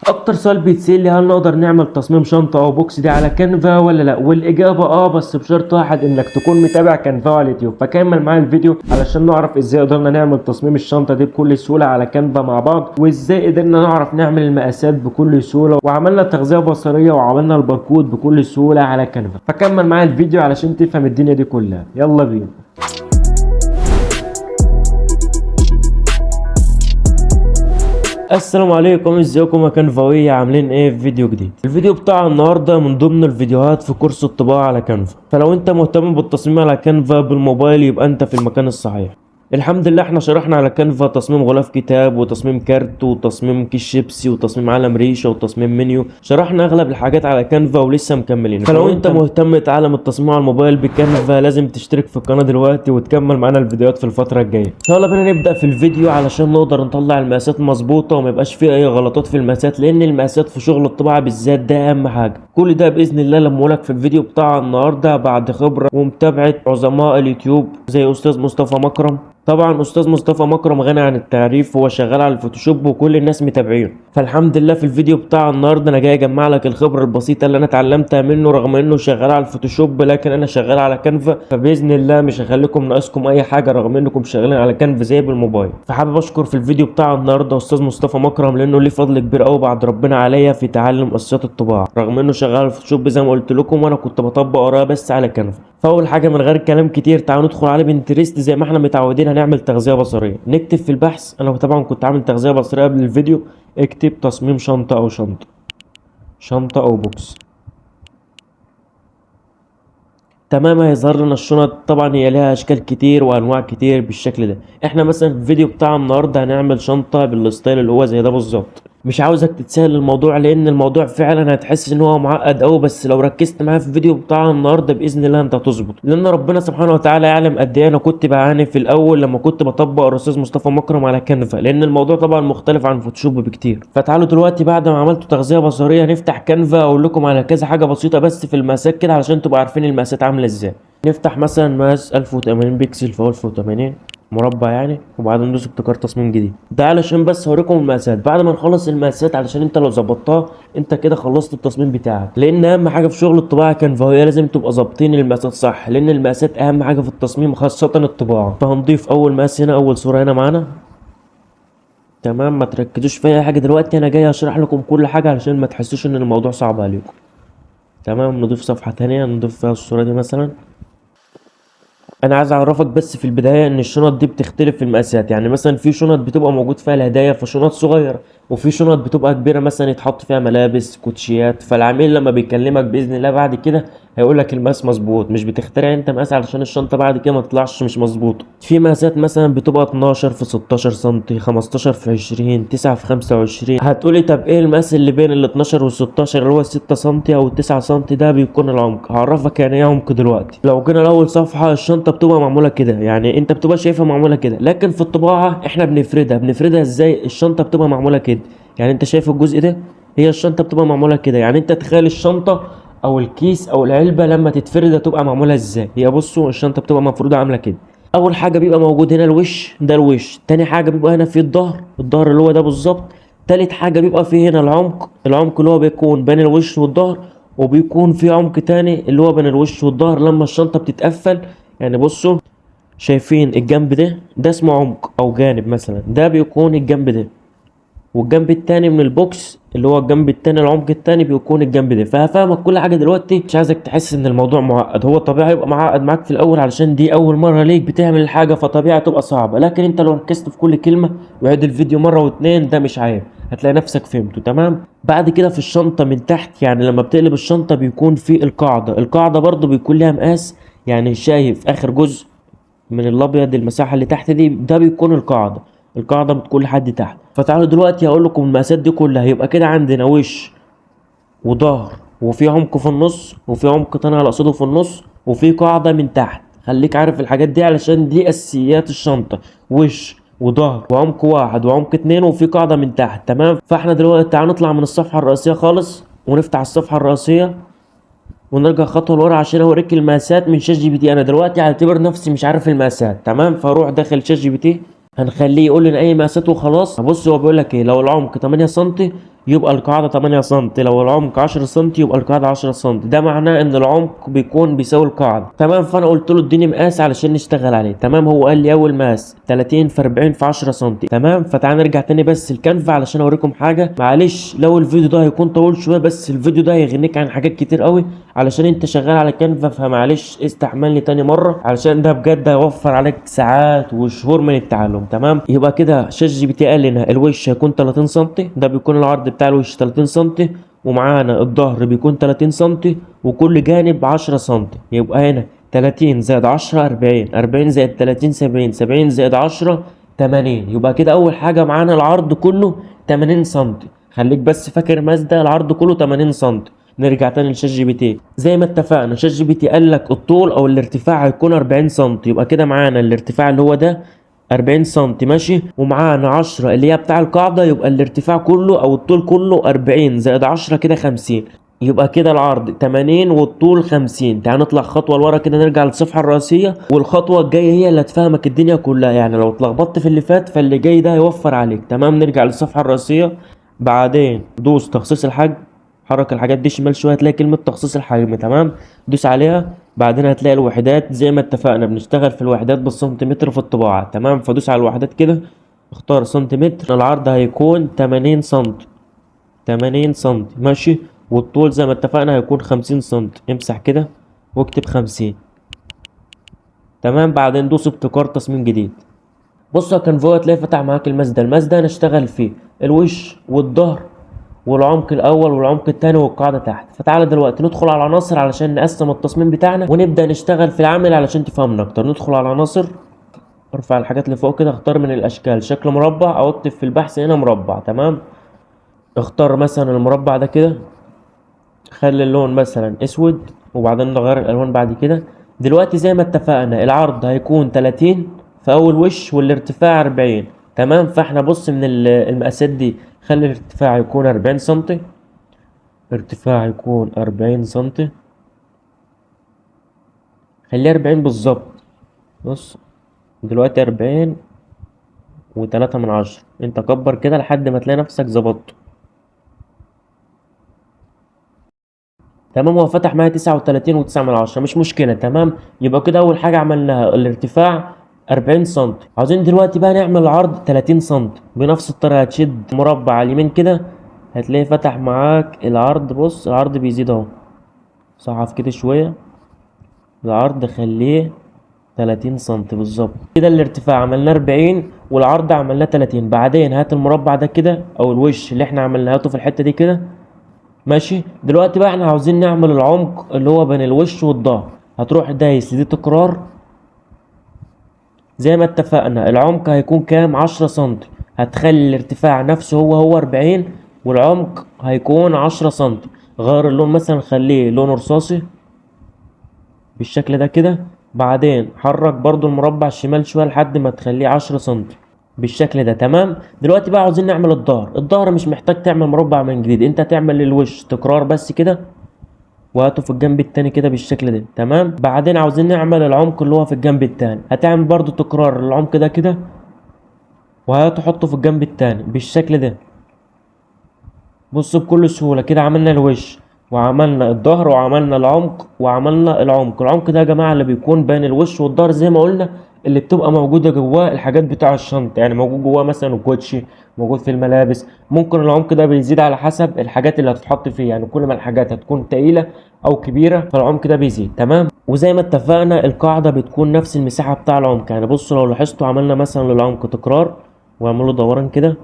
اكتر سؤال بيتسأل لي، هل نقدر نعمل تصميم شنطة او بوكس دي على كانفا ولا لا؟ والاجابة بس بشرط واحد، انك تكون متابع كانفا على اليوتيوب. فكمل معايا الفيديو علشان نعرف ازاي قدرنا نعمل تصميم الشنطة دي بكل سهولة على كانفا مع بعض، وازاي قدرنا نعرف نعمل المقاسات بكل سهولة، وعملنا تغذية بصرية وعملنا الباركود بكل سهولة على كانفا. فكمل معايا الفيديو علشان تفهم الدنيا دي كلها. يلا بينا. السلام عليكم، ازيكم يا كانفاوية؟ عاملين ايه في فيديو جديد؟ الفيديو بتاع النهارده من ضمن الفيديوهات في كورس الطباعة على كانفا. فلو انت مهتم بالتصميم على كانفا بالموبايل يبقى انت في المكان الصحيح. الحمد لله احنا شرحنا على كانفا تصميم غلاف كتاب وتصميم كارت وتصميم كيس شيبسي وتصميم علم ريشه وتصميم منيو. شرحنا اغلب الحاجات على كانفا ولسه مكملين. فلو انت مهتم تتعلم التصميم على الموبايل بكانفا لازم تشترك في القناه دلوقتي وتكمل معانا الفيديوهات في الفتره الجايه. يلا بينا نبدا في الفيديو علشان نقدر نطلع المقاسات مظبوطه وما يبقاش فيه اي غلطات في المقاسات، لان المقاسات في شغل الطباعه بالذات ده اهم حاجه. كل ده باذن الله لما لك في الفيديو بتاع النهارده بعد خبره ومتابعه عظماء اليوتيوب زي استاذ مصطفى مكرم. طبعا استاذ مصطفى مكرم غني عن التعريف، هو شغال على الفوتوشوب وكل الناس متابعينه. فالحمد لله في الفيديو بتاع النهارده انا جاي اجمع لك الخبره البسيطه اللي انا اتعلمتها منه، رغم انه شغال على الفوتوشوب لكن انا شغال على كانفا. فباذن الله مش هخليكم ناقصكم اي حاجه رغم انكم شغالين على كانفا زي بالموبايل. فحابب اشكر في الفيديو بتاع النهارده استاذ مصطفى مكرم لانه ليه فضل كبير قوي بعد ربنا عليا في تعلم اساسيات الطباعه، رغم انه شغال على الفوتوشوب زي ما قلت لكم وانا كنت بطبق وراه بس على كانفا. فاول حاجه من غير كلام كتير تعالوا ندخل على بنترست زي ما احنا متعودين. هنعمل تغذيه بصريه، نكتب في البحث، انا طبعا كنت عامل تغذيه بصريه قبل الفيديو، اكتب تصميم شنطه او شنطه او بوكس. تمام، هيظهر لنا الشنط. طبعا هي لها اشكال كتير وانواع كتير بالشكل ده. احنا مثلا في الفيديو بتاع النهارده هنعمل شنطه بالستايل اللي هو زي ده بالظبط. مش عاوزك تتسهل الموضوع لان الموضوع فعلا هتحس ان هو معقد قوي، بس لو ركزت معايا في الفيديو بتاع النهارده باذن الله انت هتظبط، لان ربنا سبحانه وتعالى يعلم قد ايه انا كنت بعاني في الاول لما كنت بطبق الاستاذ مصطفى مكرم على كانفا، لان الموضوع طبعا مختلف عن فوتوشوب بكتير. فتعالوا دلوقتي بعد ما عملتوا تغذيه بصريه نفتح كانفا اقول لكم على كذا حاجه بسيطه بس في المقاسات كده علشان تبقوا عارفين المقاسات عامله ازاي. نفتح مثلا مقاس 1080 بكسل في 1080 مربع يعني، وبعدين ندوس ابتكار تصميم جديد. ده علشان بس هوريكم المقاسات. بعد ما نخلص المقاسات علشان انت لو ظبطتها انت كده خلصت التصميم بتاعك، لان اهم حاجه في شغل الطباعه كانفا هي لازم تبقى ظابطين المقاسات صح، لان المقاسات اهم حاجه في التصميم خاصه الطباعه. فهنضيف اول مقاس هنا، اول صوره هنا معانا. تمام، ما تركزوش في اي حاجه دلوقتي، انا جاي اشرح لكم كل حاجه علشان ما تحسوش ان الموضوع صعب عليكم. تمام، نضيف صفحه تانية نضيف فيها الصوره دي مثلا. انا عايز اعرفك بس في البدايه ان الشنط دي بتختلف في المقاسات. يعني مثلا في شنط بتبقى موجود فيها الهدايا فشنط صغيره، وفي شنط بتبقى كبيره مثلا يتحط فيها ملابس كوتشيات. فالعميل لما بيكلمك باذن الله بعد كده هيقول لك المقاس مظبوط، مش بتخترع انت مقاس علشان الشنطه بعد كده ما تطلعش مش مظبوطه. في مقاسات مثلا بتبقى 12 في 16 سم، 15 في 20، 9 في 25. هتقولي طب ايه المقاس اللي بين ال 12 وال 16 اللي هو 6 سم او 9 سم؟ ده بيكون العمق. هعرفك يعني ايه عمق دلوقتي. لو جينا لاول صفحه الشنطه بتبقى معموله كده، يعني انت بتبقى شايفها معموله كده، لكن في الطباعه احنا بنفردها ازاي؟ الشنطه بتبقى معموله كده، يعني انت شايف الجزء ده، هي الشنطه بتبقى معموله كده. يعني انت تخيل الشنطه او الكيس او العلبه لما تتفرد هتبقى معموله ازاي. هي بصوا الشنطه بتبقى مفروده عامله كده. اول حاجه بيبقى موجود هنا الوش، ده الوش. تاني حاجه بيبقى هنا في الظهر اللي هو ده بالظبط. تالت حاجه بيبقى في هنا العمق اللي هو بيكون بين الوش والظهر، وبيكون في عمق تاني اللي هو بين الوش والظهر لما الشنطه بتتقفل. يعني بصوا شايفين الجنب ده اسمه عمق او جانب مثلا، ده بيكون الجنب ده. والجنب التاني من البوكس اللي هو الجنب التاني العمق التاني بيكون الجنب ده. فهفهمك كل حاجه دلوقتي، مش عايزك تحس ان الموضوع معقد. هو طبيعي يبقى معقد معاك في الاول علشان دي اول مره ليك بتعمل الحاجه، فطبيعي تبقى صعبه، لكن انت لو ركزت في كل كلمه وعيد الفيديو مره واتنين ده مش عيب، هتلاقي نفسك فهمته. تمام. بعد كده في الشنطه من تحت، يعني لما بتقلب الشنطه بيكون في القاعده برضو بيكون لها مقاس. يعني شايف اخر جزء من الابيض المساحه اللي تحت دي، ده بيكون القاعده بتكون لحد تحت. فتعالوا دلوقتي هقول لكم المقاسات دي كلها. يبقى كده عندنا وش وظهر وفي عمق في النص وفي عمق تاني على قصده في النص وفي قاعده من تحت. خليك عارف الحاجات دي علشان دي اساسيات الشنطه. وش وظهر وعمق واحد وعمق اتنين وفي قاعده من تحت. تمام. فاحنا دلوقتي تعالوا نطلع من الصفحه الرئيسيه خالص ونفتح الصفحه الرئيسيه ونرجع خطوه لورا عشان اوريك المقاسات من شات جي بي تي. انا دلوقتي هعتبر نفسي مش عارف المقاسات. تمام. فاروح داخل شات جي بي تي، هنخليه يقول لنا اي مقاسات وخلاص. بص هو بيقول لك ايه، لو العمق 8 سم يبقى القاعدة 8 سم، لو العمق 10 سم يبقى القاعدة 10 سم. ده معناه ان العمق بيكون بيساوي القاعدة. تمام. فانا قلت له اديني مقاس علشان نشتغل عليه. تمام. هو قال لي اول مقاس 30 في 40 في 10 سم. تمام. فتعال نرجع تاني بس الكانفا علشان اوريكم حاجة. معلش لو الفيديو ده هيكون طويل شوية، بس الفيديو ده هيغنيك عن حاجات كتير قوي علشان انت شغال على كانفا، فمعلش استحملني تاني مرة علشان ده بجد هيوفر عليك ساعات وشهور من التعلم. تمام. يبقى كده شات جي بي تي قال لنا الوش هيكون 30 سم، ده بيكون العرض بتاع الوش 30 سم، ومعانا الظهر بيكون 30 سم، وكل جانب 10 سم. يبقى هنا 30 زائد 10 40، 40 زائد 30 70، 70 زائد 10 80. يبقى كده اول حاجة معانا العرض كله 80 سم. خليك بس فاكر مازدا العرض كله 80 سم. نرجع تاني لشات جي بي تي. زي ما اتفقنا شات جي بي تي قال لك الطول او الارتفاع هيكون 40 سم. يبقى كده معانا الارتفاع اللي هو ده 40 سم. ماشي. ومعانا 10 اللي هي بتاع القاعدة، يبقى الارتفاع كله او الطول كله 40 زائد 10 كده 50. يبقى كده العرض 80 والطول 50. تعال نطلع خطوة لورا كده، نرجع للصفحة الرئيسية، والخطوة الجاية هي اللي هتفهمك الدنيا كلها. يعني لو اتلخبطت في اللي فات فاللي جاي ده هيوفر عليك. تمام. نرجع للصفحة الرئيسية، بعدين دوس تخصيص الحجم، حرك الحاجات دي شمال شويه هتلاقي كلمه تخصيص الحجم. تمام. دوس عليها، بعدين هتلاقي الوحدات زي ما اتفقنا بنشتغل في الوحدات بالسنتيمتر في الطباعه. تمام. فدوس على الوحدات كده، اختار سنتيمتر. العرض هيكون 80 سم، 80 سم. ماشي. والطول زي ما اتفقنا هيكون 50 سم. امسح كده واكتب 50. تمام. بعدين دوس ابتكار تصميم جديد. بص يا كانفا هتلاقي فتح معاك الماس ده هنشتغل فيه الوش والظهر والعمق الاول والعمق الثاني والقاعده تحت. فتعالى دلوقتي ندخل على عناصر علشان نقسم التصميم بتاعنا ونبدا نشتغل في العمل علشان تفهمنا اكتر. ندخل على عناصر، ارفع الحاجات اللي فوق كده، اختار من الاشكال شكل مربع او اكتب في البحث هنا مربع. تمام. اختار مثلا المربع ده كده، خلي اللون مثلا اسود، وبعدين نغير الالوان بعد كده. دلوقتي زي ما اتفقنا العرض هيكون 30 في اول وش والارتفاع 40. تمام. فاحنا بص من المقاسات دي خلي الارتفاع يكون 40 سنتي، ارتفاع يكون 40 سنتي، خليه 40 بالظبط. بص دلوقتي 40 و3 من 10. انت كبر كده لحد ما تلاقي نفسك ظبطته. تمام. هو فتح معايا 39 و9 من 10، مش مشكلة. تمام. يبقى كده أول حاجة عملناها الارتفاع 40 سنتي. عاوزين دلوقتي بقى نعمل العرض 30 سنتي. بنفس الطريقة هتشد مربع على اليمين كده هتلاقي فتح معاك العرض. بص العرض بيزيد اهو، صعب كده شوية، العرض خليه 30 سنتي بالظبط. كده الارتفاع عملناه 40 والعرض عملناه 30. بعدين هات المربع ده كده او الوش اللي احنا عملناهاته في الحتة دي كده. ماشي. دلوقتي بقى احنا عاوزين نعمل العمق اللي هو بين الوش والظهر. هتروح دايس دي تكرار، زي ما اتفقنا العمق هيكون كام 10 سنتي. هتخلي الارتفاع نفسه هو 40 والعمق هيكون 10 سنتي. غير اللون مثلا خليه لون رصاصي بالشكل ده كده. بعدين حرك برضو المربع الشمال شوية لحد ما تخليه 10 سنتي بالشكل ده. تمام. دلوقتي بقى عاوزين نعمل الظهر مش محتاج تعمل مربع من جديد، انت هتعمل للوش تكرار بس كده وهاته في الجنب التاني كده بالشكل ده. تمام. بعدين عاوزين نعمل العمق اللي هو في الجنب التاني، هتعمل برضو تكرار العمق ده كده وهاته حطه في الجنب التاني بالشكل ده. بص بكل سهولة كده عملنا الوش وعملنا الظهر وعملنا العمق وعملنا العمق ده يا جماعة اللي بيكون بين الوش والظهر زي ما قلنا، اللي بتبقى موجودة جواه الحاجات بتاع الشنطة. يعني موجود جواه مثلا الكوتشي، موجود في الملابس. ممكن العمق ده بيزيد على حسب الحاجات اللي هتتحط فيه، يعني كل ما الحاجات هتكون تقيلة او كبيرة فالعمق ده بيزيد. تمام. وزي ما اتفقنا القاعدة بتكون نفس المساحة بتاع العمق. يعني بصوا لو لاحظتوا عملنا مثلا للعمق تكرار واعمله دوران كده.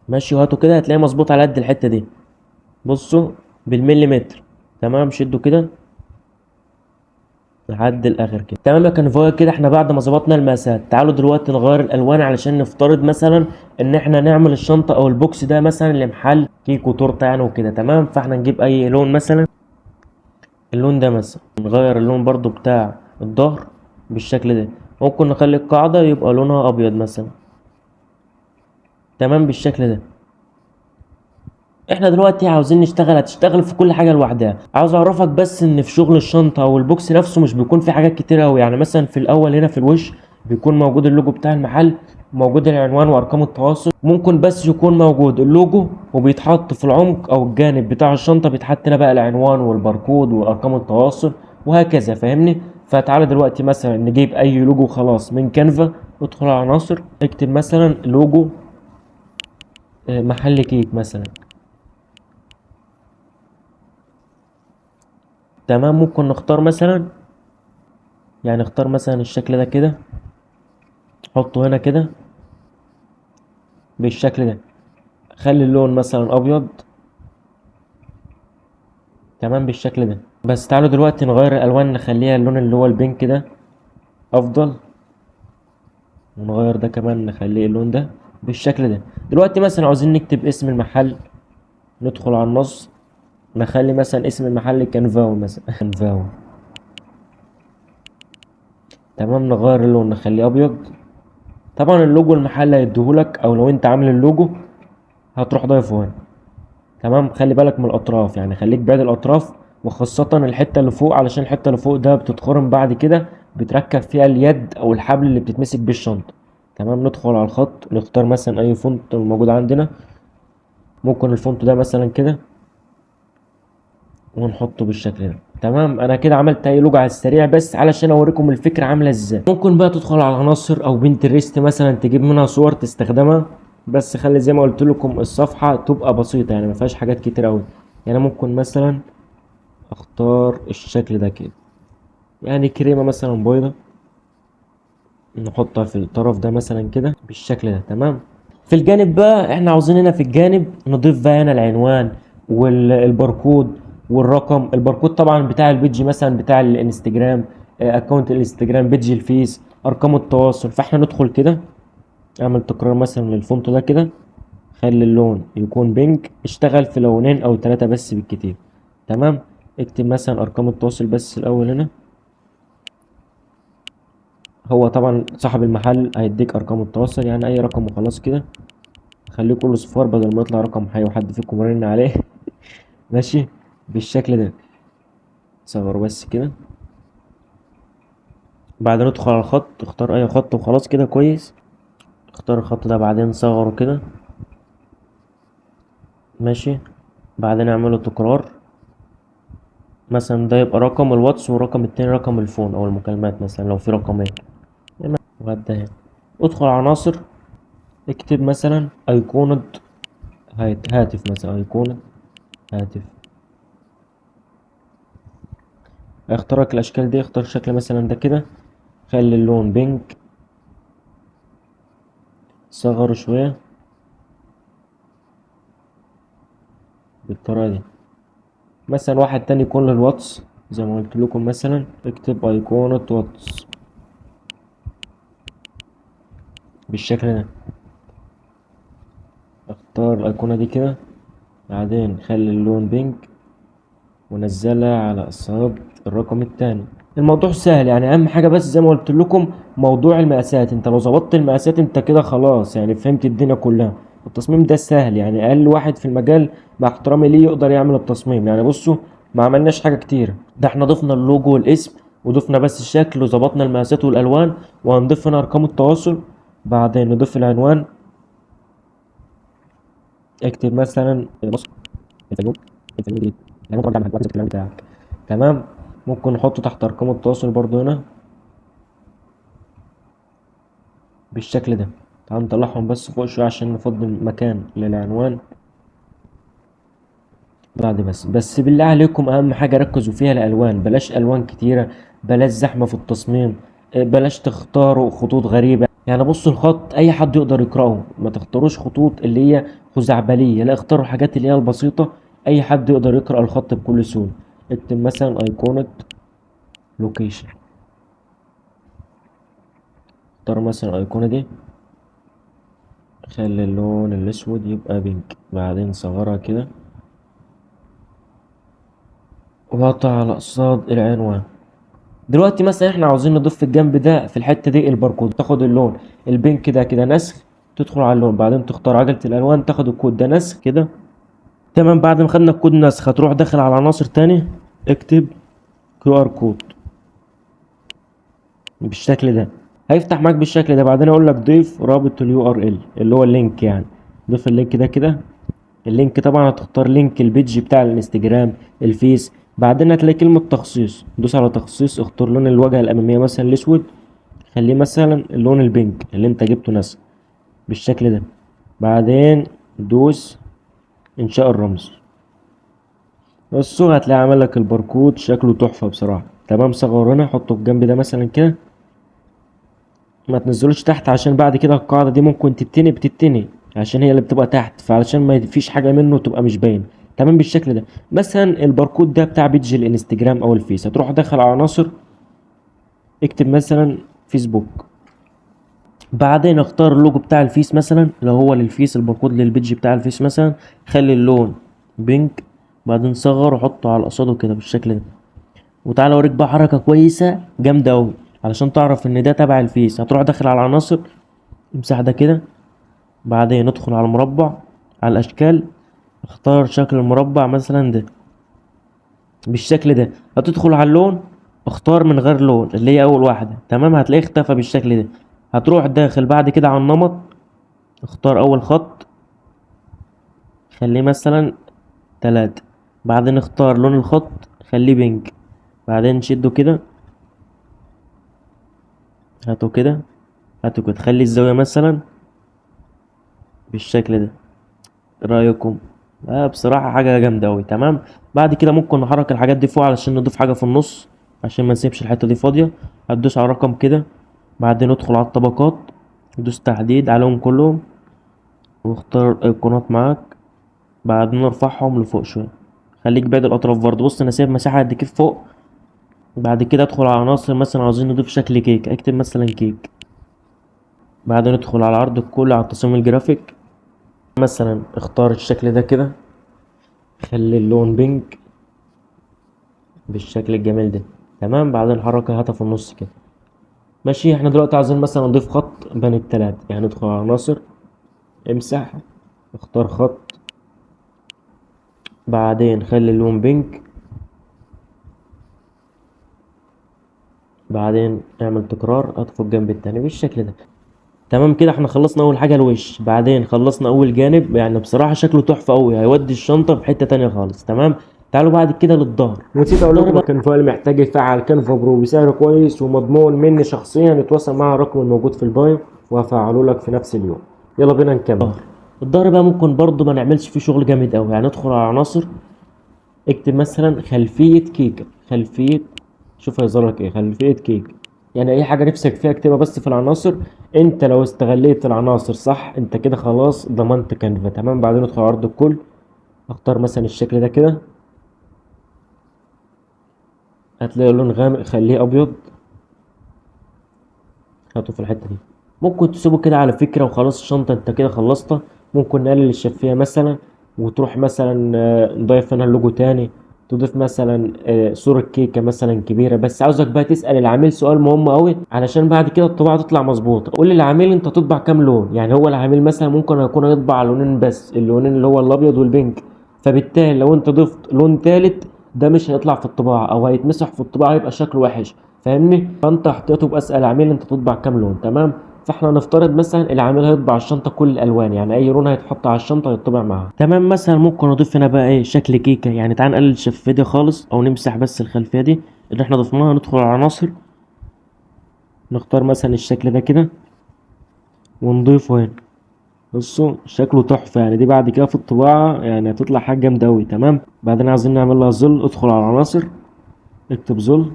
ماشي. وهاتوا كده هتلاقيه مظبوط على قد الحتة دي. بصوا بالمليمتر. تمام. شدوا كده لحد الاخر كده. تمام يا كنفايه كده احنا بعد ما ظبطنا المقاسات تعالوا دلوقتي نغير الالوان علشان نفترض مثلا ان احنا نعمل الشنطه او البوكس ده مثلا لمحل كيك وتورته يعني وكده. تمام. فاحنا نجيب اي لون مثلا، اللون ده مثلا، نغير اللون برضو بتاع الظهر بالشكل ده. ممكن نخلي القاعده يبقى لونها ابيض مثلا. تمام بالشكل ده. احنا دلوقتي عاوزين نشتغل، هتشتغل في كل حاجه لوحدها. عاوز اعرفك بس ان في شغل الشنطه او البوكس نفسه مش بيكون في حاجات كتير قوي. يعني مثلا في الاول هنا في الوش بيكون موجود اللوجو بتاع المحل، موجود العنوان وارقام التواصل. ممكن بس يكون موجود اللوجو وبيتحط في العمق او الجانب بتاع الشنطه، بيتحط هنا بقى العنوان والباركود وارقام التواصل وهكذا، فاهمني؟ فتعالى دلوقتي مثلا نجيب اي لوجو خلاص من كانفا. ادخل على عناصر، اكتب مثلا لوجو محل كيك مثلا. تمام، ممكن نختار مثلا، يعني اختار مثلا الشكل ده كده، حطه هنا كده بالشكل ده. خلي اللون مثلا ابيض. تمام بالشكل ده. بس تعالوا دلوقتي نغير الالوان، نخليها اللون اللي هو البينك ده افضل، ونغير ده كمان نخليه اللون ده بالشكل ده. دلوقتي مثلا عاوزين نكتب اسم المحل، ندخل على النص، نخلي مثلا اسم المحل كانفاو مثلا كانفاو. تمام، نغير اللون نخليه ابيض. طبعا اللوجو المحل هيديهولك، او لو انت عامل اللوجو هتروح ضايفه هنا. تمام، خلي بالك من الاطراف، يعني خليك بعيد الاطراف، وخاصة الحتة اللي فوق، علشان الحتة اللي فوق ده بتتخرم بعد كده، بتركب فيها اليد او الحبل اللي بتتمسك بيه الشنطة. تمام، ندخل على الخط، نختار مثلا اي فونت موجود عندنا. ممكن الفونت ده مثلا كده، ونحطه بالشكل ده. تمام، انا كده عملت اي لوجو على السريع بس علشان اوريكم الفكرة عاملة ازاي. ممكن بقى تدخل على عناصر او بنترست مثلا، تجيب منها صور تستخدمها، بس خلي زي ما قلت لكم الصفحة تبقى بسيطة، يعني ما فيهاش حاجات كتير قوي. يعني ممكن مثلا اختار الشكل ده كده، يعني كريمة مثلا بيضة، نحطها في الطرف ده مثلا كده بالشكل ده. تمام، في الجانب بقى احنا عاوزين هنا في الجانب نضيف بقى هنا العنوان والباركود والرقم. الباركود طبعا بتاع البيج مثلا بتاع الانستجرام، اكونت الانستجرام، بيج الفيس، ارقام التواصل. فاحنا ندخل كده، اعمل تكرار مثلا للفونت ده كده، خلي اللون يكون بينك، اشتغل في لونين او ثلاثة بس بالكتير. تمام، اكتب مثلا ارقام التواصل بس الاول هنا. هو طبعا صاحب المحل هيديك ارقام التواصل، يعني اي رقم وخلاص كده. خليه كله صفار بدل ما يطلع رقم حي وحد فيكم يرن عليه ماشي بالشكل ده. صغره بس كده. بعدين ندخل على الخط، اختار اي خط وخلاص كده كويس. اختار الخط ده، بعدين صغره كده. ماشي، بعدين اعمله تكرار، مثلا ده يبقى رقم الواتس، ورقم التاني رقم الفون او المكالمات مثلا لو في رقمين. وهبدأ هنا، ادخل على عناصر، اكتب مثلا ايقونة هاتف مثلا، ايقونة هاتف. اختار لك الاشكال دي، اختار شكل مثلا ده كده، خلي اللون بينك، صغره شوية بالطريقة دي. مثلا واحد تاني يكون للواتس، زي ما قلت لكم مثلا اكتب ايقونة واتس بالشكل ده. اختار الايقونة دي كده، بعدين خلي اللون بينك، ونزلها على قصاد الرقم التاني. الموضوع سهل يعني، اهم حاجة بس زي ما قلت لكم موضوع المقاسات. انت لو ظبطت المقاسات انت كده خلاص يعني فهمت الدنيا كلها. التصميم ده سهل، يعني اقل واحد في المجال مع احترامي ليه يقدر يعمل التصميم. يعني بصوا، ما عملناش حاجة كتير، ده احنا ضفنا اللوجو والاسم، وضفنا بس الشكل، وظبطنا المقاسات والالوان، وهنضيف هنا ارقام التواصل. بعدين نضيف العنوان، اكتب مثلا مصر الفيوم. الفيوم دي العنوان طبعا بتاعك العنوان بتاعك. تمام، ممكن نحطه تحت ارقام التواصل برضو هنا بالشكل ده. تعالوا نطلعهم بس فوق شوية عشان نفضي مكان للعنوان. بعد بس بالله عليكم اهم حاجة ركزوا فيها الالوان، بلاش الوان كتيرة، بلاش زحمة في التصميم، بلاش تختاروا خطوط غريبة. يعني بصوا الخط اي حد يقدر يقرأه، ما تختاروش خطوط اللي هي خزعبلية، لا اختاروا حاجات اللي هي البسيطة، اي حد يقدر يقرأ الخط بكل سهولة. اكتب مثلا ايقونة لوكيشن، اختار مثلا الايقونة دي، خلي اللون الاسود يبقى بينك، بعدين صغرها كده وقطع على قصاد العنوان. دلوقتي مثلا احنا عاوزين نضيف في الجنب ده في الحته دي الباركود، تاخد اللون البينك ده كده نسخ، تدخل على اللون، بعدين تختار عجله الالوان، تاخد الكود ده نسخ كده. تمام، بعد ما خدنا الكود نسخ هتروح داخل على عناصر تاني، اكتب QR كود بالشكل ده. هيفتح معاك بالشكل ده. بعدين اقول لك ضيف رابط اليو ار ال اللي هو اللينك يعني. ضيف اللينك ده كده. اللينك طبعا هتختار لينك البيج بتاع الانستجرام، الفيس. بعدين هتلاقي كلمة تخصيص، دوس على تخصيص، اختار لون الواجهة الأمامية مثلا الأسود، خليه مثلا اللون البينك اللي انت جبته نسخ بالشكل ده. بعدين دوس إنشاء الرمز. بصوا هتلاقي عمل لك الباركود شكله تحفة بصراحة. تمام، صغر هنا حطه في جنب ده مثلا كده، ما تنزلوش تحت عشان بعد كده القاعدة دي ممكن بتتني عشان هي اللي بتبقى تحت، فعلشان ما فيش حاجة منه تبقى مش باين. تمام بالشكل ده. مثلا الباركود ده بتاع بيج الانستجرام او الفيس، هتروح داخل على عناصر، اكتب مثلا فيسبوك. بعدين اختار اللوجو بتاع الفيس مثلا، لو هو للفيس الباركود للبيج بتاع الفيس مثلا، خلي اللون بينك. بعدين صغر وحطه على قصاده كده بالشكل ده. وتعالى اوريك بقى حركة كويسة جامدة اوي علشان تعرف ان ده تبع الفيس. هتروح داخل على العناصر، امسح ده كده. بعدين ندخل على المربع، على الاشكال، اختار شكل المربع مثلا ده بالشكل ده. هتدخل على اللون، اختار من غير لون اللي هي اول واحدة. تمام، هتلاقيه اختفى بالشكل ده. هتروح داخل بعد كده على النمط، اختار اول خط، خليه مثلا 3. بعدين اختار لون الخط، خليه بينك. بعدين شده كده، هاته كده، هاته كده، خلي الزاوية مثلا بالشكل ده. إيه رأيكم؟ بصراحة حاجة جامدة أوي. تمام. بعد كده ممكن نحرك الحاجات دي فوق علشان نضيف حاجة في النص، عشان ما نسيبش الحتة دي فاضية. هتدوس على رقم كده، بعدين ندخل على الطبقات، دوس تحديد عليهم كلهم، واختار ايقونات معاك. بعدين ارفعهم لفوق شوية، خليك بعيد الأطراف برضه. بص أنا سايب مساحة قد كده فوق. بعد كده ادخل على عناصر، مثلا عاوزين نضيف شكل كيك، اكتب مثلا كيك. بعدين ادخل على عرض الكل، على التصميم الجرافيك، مثلا اختار الشكل ده كده، خلي اللون بينك بالشكل الجميل ده. تمام. بعدين حرك الهاتف في النص كده. ماشي. احنا دلوقتي عايزين مثلا نضيف خط بين التلات، يعني ندخل على عناصر، امسح، اختار خط، بعدين خلي اللون بينك، بعدين اعمل تكرار، اطفي الجنب التاني بالشكل ده. تمام كده احنا خلصنا اول حاجة الوش، بعدين خلصنا اول جانب. يعني بصراحة شكله تحفة قوي، هيودي الشنطة في حتة تانية خالص. تمام. تعالوا بعد كده للظهر. ونسيت اقول الظهر لكم بقى كانفا اللي محتاج يفعل كانفا برو بسعر كويس ومضمون مني شخصيا، اتواصل مع الرقم الموجود في البايو وهفعله لك في نفس اليوم. يلا بينا نكمل. الظهر بقى ممكن برضو ما نعملش فيه شغل جامد قوي. يعني ندخل على عناصر، اكتب مثلا خلفية كيكة، خلفية، شوف هيظهر لك ايه، خلفية كيك. يعني اي حاجة نفسك فيها اكتبها بس في العناصر. انت لو استغليت العناصر صح انت كده خلاص ضمنت كانفا. تمام. بعدين ادخل على عرض الكل، اختار مثلا الشكل ده كده، هتلاقي لون غامق، خليه ابيض، هاته في الحتة دي. ممكن تسيبه كده على فكرة وخلاص الشنطة انت كده خلصتها. ممكن نقلل الشفافية مثلا، وتروح مثلا نضيف هنا اللوجو تاني، تضيف مثلا صورة كيكة مثلا كبيرة. بس عاوزك بقى تسأل العميل سؤال مهم قوي علشان بعد كده الطباعة تطلع مظبوطة. قول للعميل انت تطبع كام لون. يعني هو العميل مثلا ممكن يكون هيطبع لونين بس، اللونين اللي هو الابيض والبينك. فبالتالي لو انت ضفت لون تالت ده مش هيطلع في الطباعة او هيتمسح في الطباعة، يبقى شكله وحش. فاهمني؟ فانت احتياطي باسال العميل انت تطبع كام لون. تمام. فاحنا نفترض مثلا العميل هيطبع الشنطه كل الالوان، يعني اي لون هيتحط على الشنطه هيطبع معاها. تمام. مثلا ممكن نضيف هنا بقى ايه شكل كيكه. يعني تعال نقلل الشفافيه دي خالص او نمسح بس الخلفيه دي اللي احنا ضفناها. ندخل على العناصر، نختار مثلا الشكل ده كده ونضيفه هنا. بصوا شكله تحفه. يعني دي بعد كده في الطباعه يعني هتطلع حاجه جامده اوي. تمام. بعدين عايزين نعمل لها ظل، ادخل على العناصر، اكتب ظل،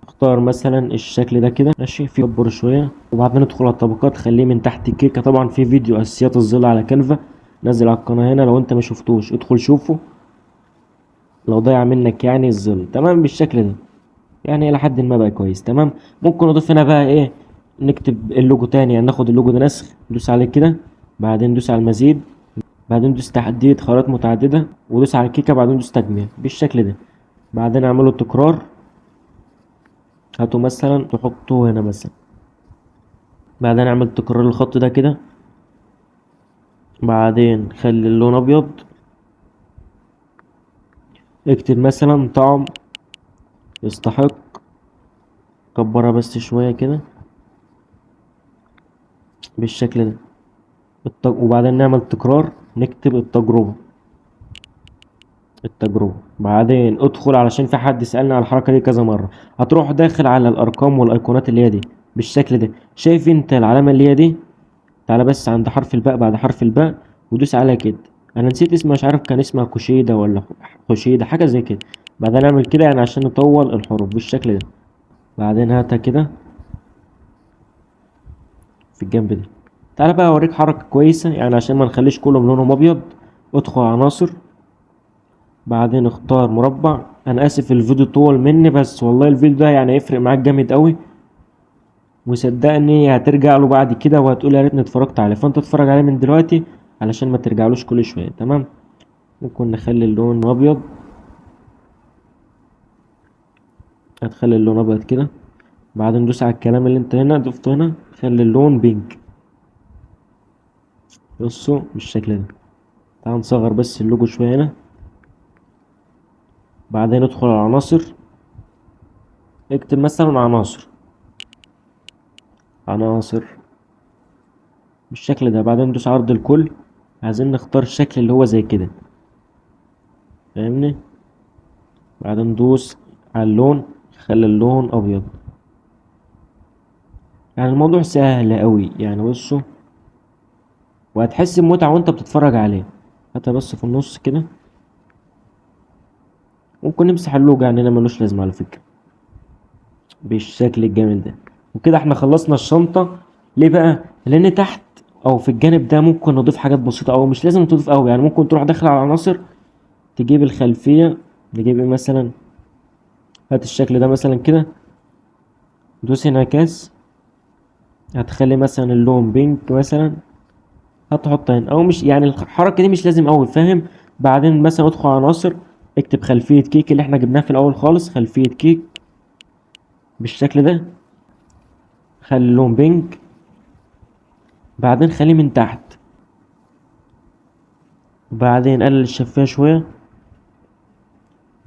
اختار مثلا الشكل ده كده ماشي، في كبر شويه. وبعدين ندخل على الطبقات، خليه من تحت الكيكه. طبعا في فيديو اساسيات الظل على كانفا نازل على القناه هنا، لو انت ما شفتوش ادخل شوفه لو ضيع منك يعني الظل. تمام بالشكل ده. يعني الى حد ما بقى كويس. تمام. ممكن نضيف هنا بقى ايه، نكتب اللوجو تاني. يعني ناخد اللوجو ده نسخ، ندوس عليه كده، بعدين دوس على المزيد، بعدين دوس تحديد خيارات متعدده، ودوس على الكيكه، بعدين دوس تجميع بالشكل ده. بعدين اعمله تكرار، هاتوا مثلا تحطوه هنا مثلا. بعدين اعمل تكرار الخط ده كده، بعدين خلي اللون ابيض، اكتب مثلا طعم يستحق كبرها بس شوية كده بالشكل ده. وبعدين نعمل تكرار، نكتب التجربة. بعدين ادخل، علشان في حد سألني على الحركة دي كذا مرة. هتروح داخل على الأرقام والأيقونات اللي هي دي بالشكل ده. شايف انت العلامة اللي هي دي؟ تعالى بس عند حرف الباء، بعد حرف الباء ودوس عليها كده. انا نسيت اسمها، مش عارف كان اسمها كوشيدة ولا خشيدة، حاجة زي كده. بعدين نعمل كده يعني عشان نطول الحروف بالشكل ده. بعدين هاتها كده في الجنب ده. تعالى بقى اوريك حركة كويسة يعني عشان ما نخليش كلهم لونهم ابيض. ادخل عناصر، بعدين اختار مربع. انا اسف الفيديو طول مني، بس والله الفيديو ده يعني هيفرق معاك جامد قوي، وصدقني هترجع له بعد كده وهتقول يا ريتني اتفرجت عليه. فانت اتفرج عليه من دلوقتي علشان ما ترجعلوش كل شويه. تمام. ممكن نخلي اللون ابيض، هتخلي اللون ابيض كده. بعدين دوس على الكلام اللي انت هنا ضفته هنا، خلي اللون بينك. بصوا بالشكل ده. تعال نصغر بس اللوجو شويه هنا. بعدين ادخل على عناصر، اكتب مثلا عناصر بالشكل ده. بعدين دوس عرض الكل. عايزين نختار الشكل اللي هو زي كده، فاهمني؟ بعدين دوس على اللون، خلي اللون ابيض. يعني الموضوع سهل قوي يعني. بصوا، وهتحس بمتعة وانت بتتفرج عليه. حتى بس في النص كده. ممكن نمسح اللوجو يعني، انا ملوش لازمة على فكرة. بالشكل الجميل ده. وكده احنا خلصنا الشنطة. ليه بقى؟ لان تحت او في الجانب ده ممكن نضيف حاجات بسيطة، او مش لازم تضيف قوي يعني. ممكن تروح داخل على العناصر، تجيب الخلفية. نجيب ايه مثلا؟ هات الشكل ده مثلا كده، دوس انعكاس. هتخلي مثلا اللون بينك مثلا، هتحط هنا. او مش يعني الحركه دي مش لازم قوي، فاهم؟ بعدين مثلا ادخل على عناصر، اكتب خلفيه كيك اللي احنا جبناها في الاول خالص، خلفيه كيك بالشكل ده. خلي اللون بينك. بعدين خليه من تحت. بعدين قلل الشفاية شويه.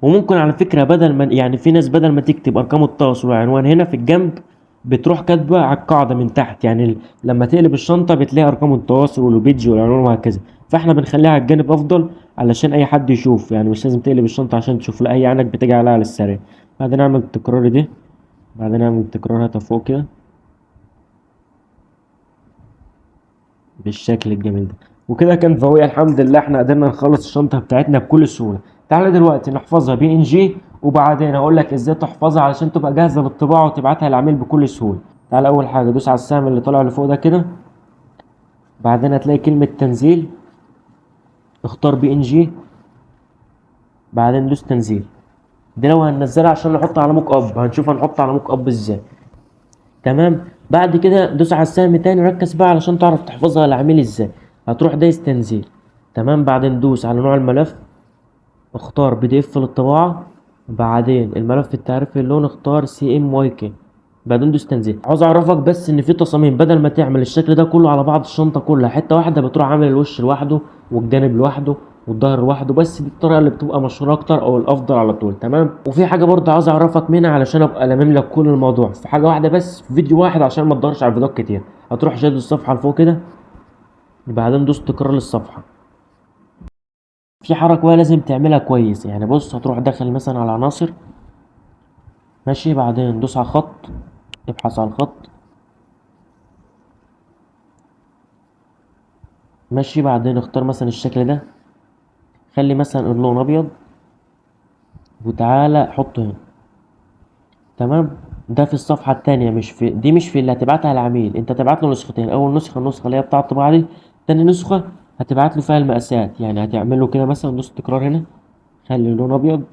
وممكن على فكره بدل ما يعني، في ناس بدل ما تكتب ارقام التواصل والعنوان هنا في الجنب، بتروح كاتبه على القاعده من تحت يعني. لما تقلب الشنطه بتلاقي ارقام التواصل والبيج والعنوان وهكذا. فاحنا بنخليها على الجانب افضل علشان اي حد يشوف يعني. مش لازم تقلب الشنطه عشان تشوف، لا، هي عينك بتيجي عليها على السريع. بعدين نعمل التكرار دي. بعدين نعمل تكرارها فوق كده بالشكل الجميل ده. وكده كان فوقيا الحمد لله احنا قدرنا نخلص الشنطه بتاعتنا بكل سهوله. تعالى دلوقتي نحفظها PNG، وبعدين هقول لك ازاي تحفظها علشان تبقى جاهزه للطباعه وتبعتها للعميل بكل سهوله. تعالى اول حاجه دوس على السهم اللي طالع لفوق ده كده. بعدين هتلاقي كلمه تنزيل، اختار PNG. بعدين دوس تنزيل. دي لو هننزلها عشان نحطها على موك اب، هنشوف هنحطها على موك اب ازاي. تمام. بعد كده دوس على السهم تاني، ركز بقى علشان تعرف تحفظها للعميل ازاي. هتروح دايس تنزيل. تمام. بعدين دوس على نوع الملف، اختار PDF للطباعة. بعدين الملف التعريفي اللون اختار CMYK. بعدين دوس تنزيل. عاوز اعرفك بس ان في تصاميم، بدل ما تعمل الشكل ده كله على بعض الشنطة كلها حتة واحدة، بتروح عامل الوش لوحده والجانب لوحده والظهر لوحده. بس دي الطريقة اللي بتبقى مشهورة اكتر او الافضل على طول. تمام. وفي حاجة برضه عاوز اعرفك منها علشان ابقى لامم لك كل الموضوع في حاجة واحدة بس، في فيديو واحد، عشان ما تدورش على فيديوهات كتير. هتروح شادد الصفحة لفوق كده. بعدين دوس تكرار للصفحة. في حركة بقى لازم تعملها كويس يعني. بص، هتروح داخل مثلا على عناصر، ماشي. بعدين دوس على خط، ابحث عن الخط، ماشي. بعدين اختار مثلا الشكل ده، خلي مثلا اللون ابيض، وتعالى حطه هنا. تمام. ده في الصفحة التانية، مش في دي، مش في اللي هتبعتها للعميل. انت تبعت له نسختين، اول نسخة النسخة اللي هي بتاعة الطباعة دي. تاني نسخة هتبعت له فيها المقاسات يعني. هتعمل له كده مثلا، دوس تكرار هنا، خلي اللون ابيض.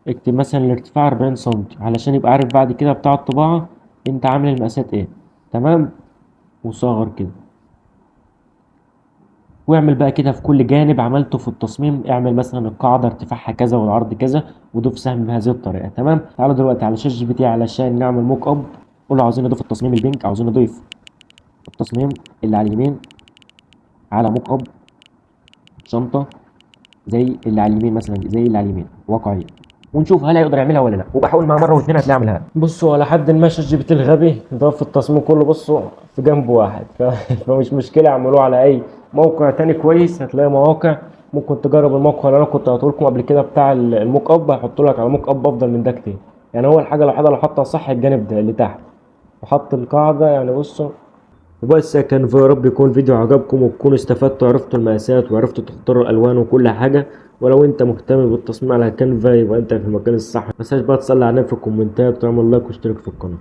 اكتب مثلا الارتفاع 40 سنتي علشان يبقى عارف بعد كده بتاع الطباعة انت عامل المقاسات ايه. تمام. وصغر كده. واعمل بقى كده في كل جانب عملته في التصميم. اعمل مثلا القاعدة ارتفاعها كذا والعرض كذا، وضيف سهم بهذه الطريقة. تمام. تعالوا دلوقتي على شات GPT علشان نعمل موك اب. قول له عاوزين نضيف التصميم البينك، عاوزين نضيف التصميم اللي على اليمين على موك اب شنطة زي اللي على اليمين مثلا، زي اللي على اليمين واقعية. ونشوف هل هيقدر يعملها ولا لا، وبحاول معاه مره واثنين هتلاقيه عملها. بصوا على حد ما شات جي بي تي الغبي ده في التصميم كله، بصوا في جنب واحد فمش مشكلة اعملوه على اي موقع تاني كويس. هتلاقي مواقع ممكن تجرب الموقع اللي انا كنت قلت لكم قبل كده بتاع الموك اب، هيحط لك على موك اب افضل من ده كتير. يعني هو الحاجة الوحيدة اللي حطها صح الجانب ده اللي تحت، وحط القاعدة يعني بصوا. وبس يا كان يا رب يكون الفيديو عجبكم وتكونوا استفدتوا وعرفتوا المقاسات وعرفتوا تختاروا الالوان وكل حاجه. ولو انت مهتم بالتصميم على كانفا يبقى انت في المكان الصح. متنساش بقى تصلي على النبي في الكومنتات وتعمل لايك واشترك في القناه.